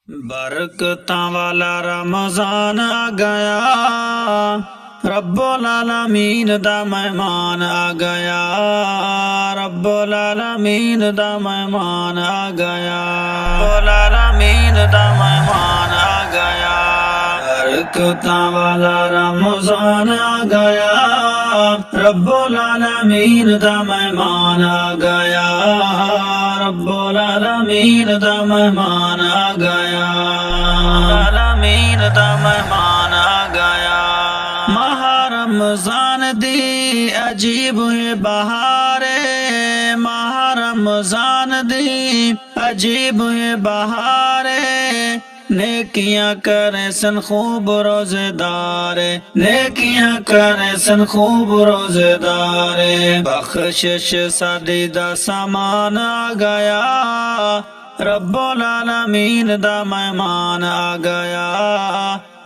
برکتاں والا رمضان آ گیا، رب العالمین دا مہمان آ گیا، رب العالمین دا مہمان آ گیا، رب العالمین دا مہمان آ گیا، برکتاں والا رمضان آ گیا، رب العالمین دا مہمان آ گیا، رب العالمین دا مہمان آ گیا، العالمین دا مہمان آ گیا۔ ماہ رمضان دی عجیب ہے بہارے، ماہ رمضان دی عجیب ہے بہارے، نیکیاں کرے سن خوب روزے دارے، نیکیاں کرے سن خوب روزے دارے، بخشش سادی دا سامان آ گیا، رب العالمین دا مہمان آ گیا،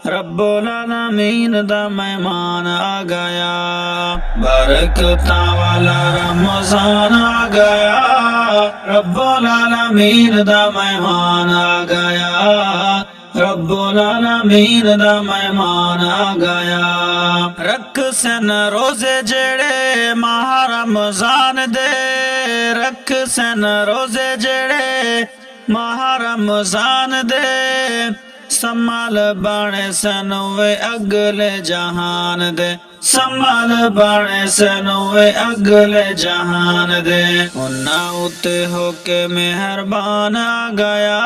رب العالمین دا مہمان آ گیا، برکتاں والا رمضان آ گیا، رب العالمین دا مہمان آ گیا، رب العالمین دا مہمان آ گیا۔ رکھ سن روزے جڑے ماہ رمضان دے، رکھ سن روزے جڑے ماہ رمضان دے، سنبھال بانے سنوے اگلے جہان دے، سنبھال بانے سنوے اگلے جہان دے، انہاں اتے ہو کے مہربان آ گیا،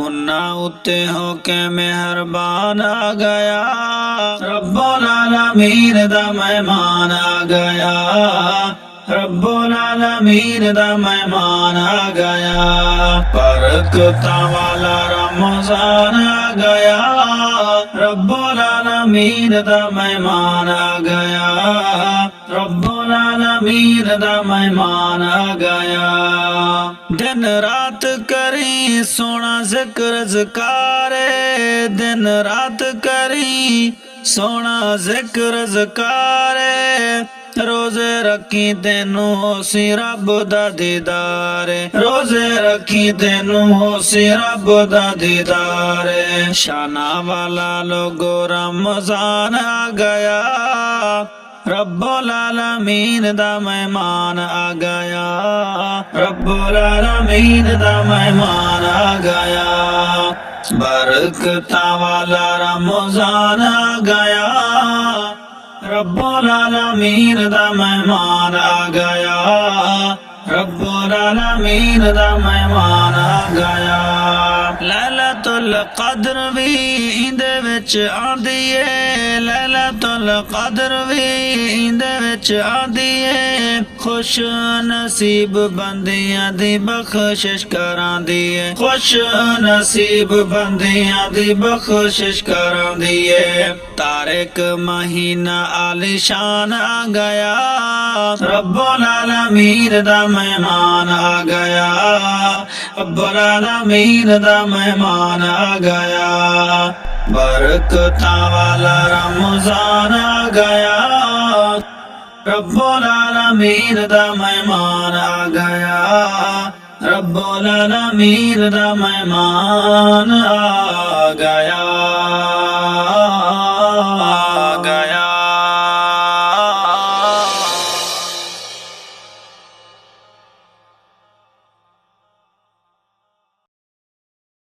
انہاں اتے ہو کے مہربان آ گیا، رب العالمین دا مہمان آ گیا، رب العالمین دا مہمان آ گیا، برکتاں والا رمضان آ گیا، رب العالمین دا مہمان آ گیا، رب العالمین دا مہمان آ گیا۔ دن رات کری سونا ذکر ذکارے، دن رات کری سونا ذکر ذکارے، روزے رکھی تینوں ہو سی رب دا دیدار، روزے رکھی تینوں ہو سی رب دا دیدار، شانہ والا لوگو رمضان آ گیا، رب العالمین دا مہمان آ گیا، رب العالمین دا مہمان آ گیا، برکتاں والا رمضان آ گیا، رب العالمین دا مہمان آ گیا، رب العالمین دا مہمان آ گیا۔ لیلۃ القدر بھی ایندے وچ آندی ہے، لیلۃ القدر بھی ایندے وچ آندی ہے، خوش نصیب بندیاں دی بخشش کراندی ہے، خوش نصیب بندیاں دی بخشش کراندی ہے، تارک مہینہ عالی شان آ گیا، رب العالمین دا مہمان آ گیا، رب العالمین دا مہمان آ گیا، برکتاں والا رمضان آ گیا، رب العالمین دا مہمان آ گیا، رب العالمین دا مہمان آ گیا۔